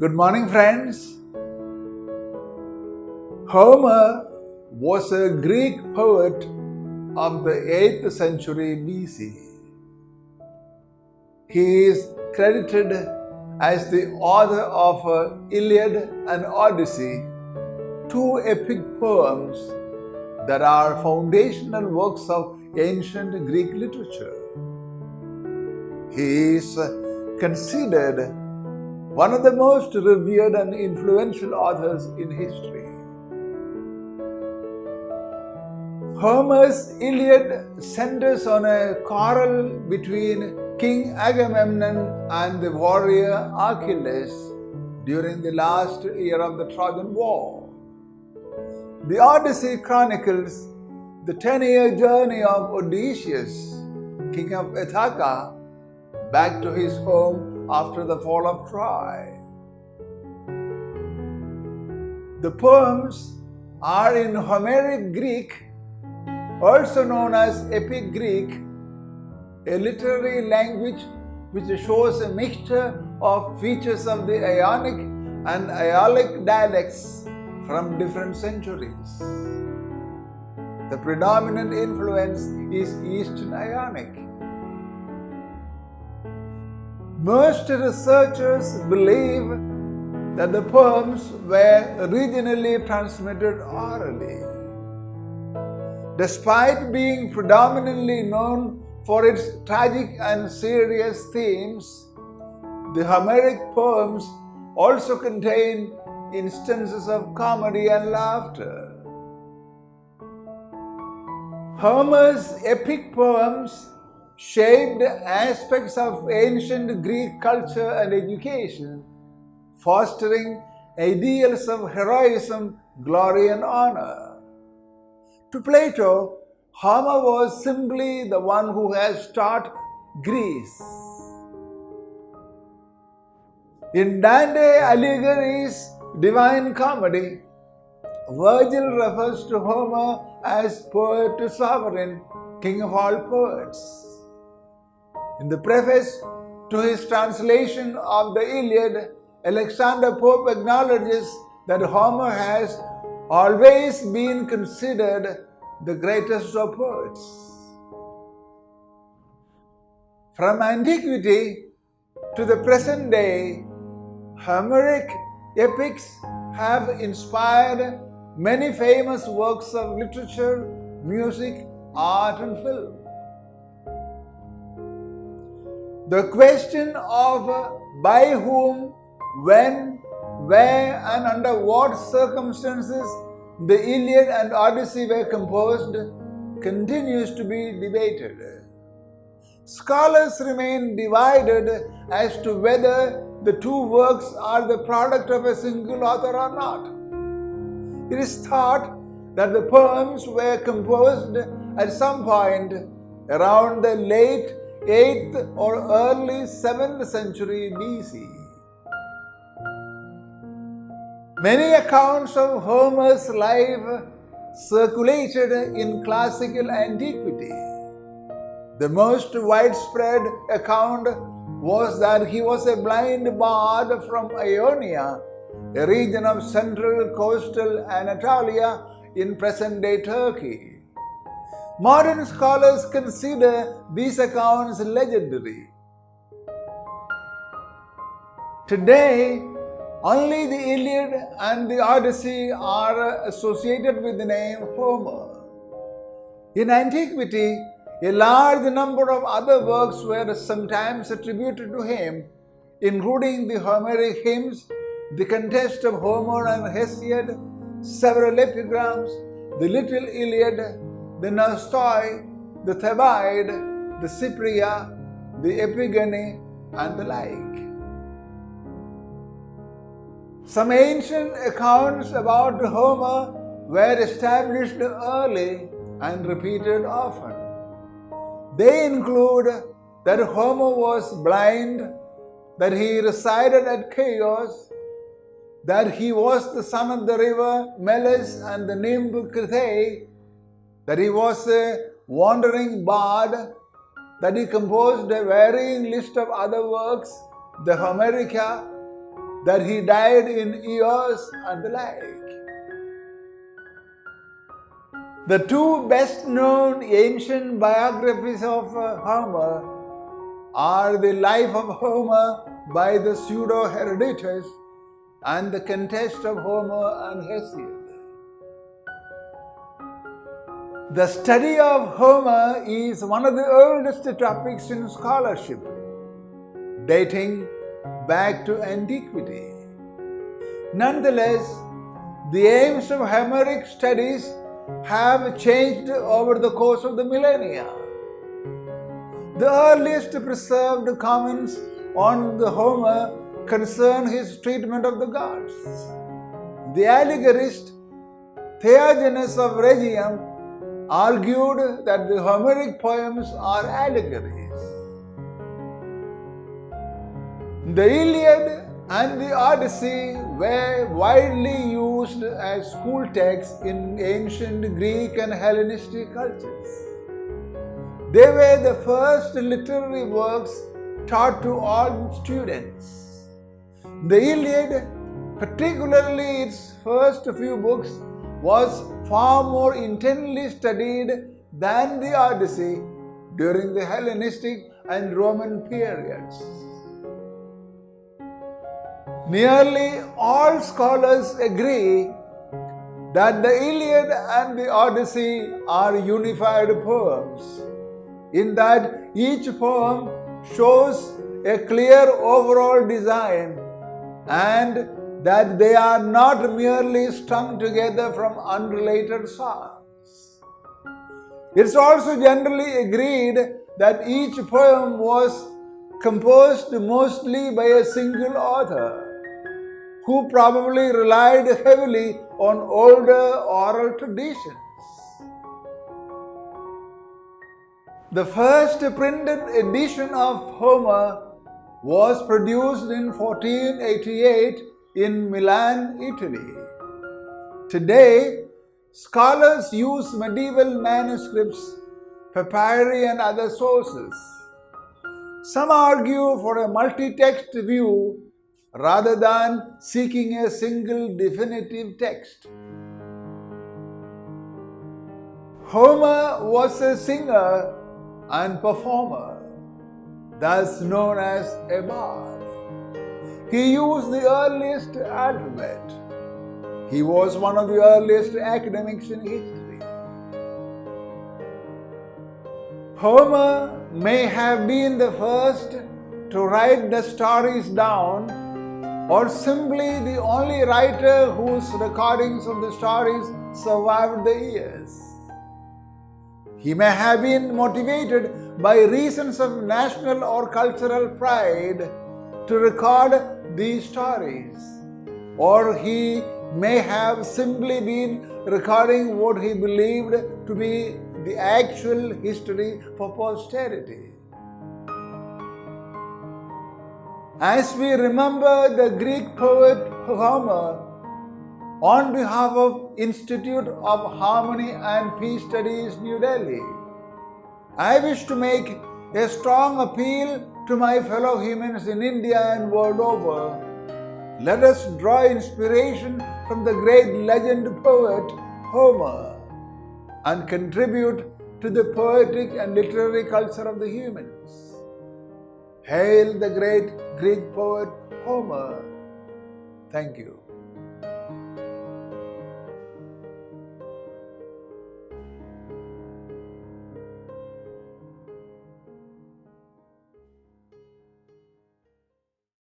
Good morning, friends. Homer was a Greek poet of the 8th century BC. He is credited as the author of Iliad and Odyssey, two epic poems that are foundational works of ancient Greek literature. He is considered one of the most revered and influential authors in history. Homer's Iliad centers on a quarrel between King Agamemnon and the warrior Achilles during the last year of the Trojan War. The Odyssey chronicles the 10-year journey of Odysseus, king of Ithaca, back to his home after the fall of Troy. The poems are in Homeric Greek, also known as Epic Greek, a literary language which shows a mixture of features of the Ionic and Aeolic dialects from different centuries. The predominant influence is Eastern Ionic. Most researchers believe that the poems were originally transmitted orally. Despite being predominantly known for its tragic and serious themes, the Homeric poems also contain instances of comedy and laughter. Homer's epic poems shaped aspects of ancient Greek culture and education, fostering ideals of heroism, glory, and honor. To Plato, Homer was simply the one who has taught Greece. In Dante Alighieri's Divine Comedy, Virgil refers to Homer as poet to sovereign, king of all poets. In the preface to his translation of the Iliad, Alexander Pope acknowledges that Homer has always been considered the greatest of poets. From antiquity to the present day, Homeric epics have inspired many famous works of literature, music, art, and film. The question of by whom, when, where, and under what circumstances the Iliad and Odyssey were composed continues to be debated. Scholars remain divided as to whether the two works are the product of a single author or not. It is thought that the poems were composed at some point around the late 8th or early 7th century BC. Many accounts of Homer's life circulated in classical antiquity. The most widespread account was that he was a blind bard from Ionia, a region of central coastal Anatolia in present-day Turkey. Modern scholars consider these accounts legendary. Today, only the Iliad and the Odyssey are associated with the name Homer. In antiquity, a large number of other works were sometimes attributed to him, including the Homeric hymns, the contest of Homer and Hesiod, several epigrams, the Little Iliad, the Nostoi, the Thebaid, the Cypria, the Epigone, and the like. Some ancient accounts about Homer were established early and repeated often. They include that Homer was blind, that he resided at Chios, that he was the son of the river Meles and the nymph Crithei, that he was a wandering bard, that he composed a varying list of other works, the Homerica, that he died in Eos and the like. The two best known ancient biographies of Homer are the Life of Homer by the pseudo-Herodotus and the Contest of Homer and Hesiod. The study of Homer is one of the oldest topics in scholarship, dating back to antiquity. Nonetheless, the aims of Homeric studies have changed over the course of the millennia. The earliest preserved comments on the Homer concern his treatment of the gods. The allegorist Theagenes of Rhegium argued that the Homeric poems are allegories. The Iliad and the Odyssey were widely used as school texts in ancient Greek and Hellenistic cultures. They were the first literary works taught to all students. The Iliad, particularly its first few books, was far more intently studied than the Odyssey during the Hellenistic and Roman periods. Nearly all scholars agree that the Iliad and the Odyssey are unified poems, in that each poem shows a clear overall design and that they are not merely strung together from unrelated songs. It's also generally agreed that each poem was composed mostly by a single author, who probably relied heavily on older oral traditions. The first printed edition of Homer was produced in 1488 in Milan, Italy. Today, scholars use medieval manuscripts, papyri, and other sources. Some argue for a multi-text view rather than seeking a single definitive text. Homer was a singer and performer, thus known as a bard. He used the earliest alphabet. He was one of the earliest academics in history. Homer may have been the first to write the stories down, or simply the only writer whose recordings of the stories survived the years. He may have been motivated by reasons of national or cultural pride to record these stories, or he may have simply been recording what he believed to be the actual history for posterity. As we remember the Greek poet Homer, on behalf of Institute of Harmony and Peace Studies, New Delhi, I wish to make a strong appeal to my fellow humans in India and world over. Let us draw inspiration from the great legend poet Homer and contribute to the poetic and literary culture of the humans. Hail the great Greek poet Homer. Thank you.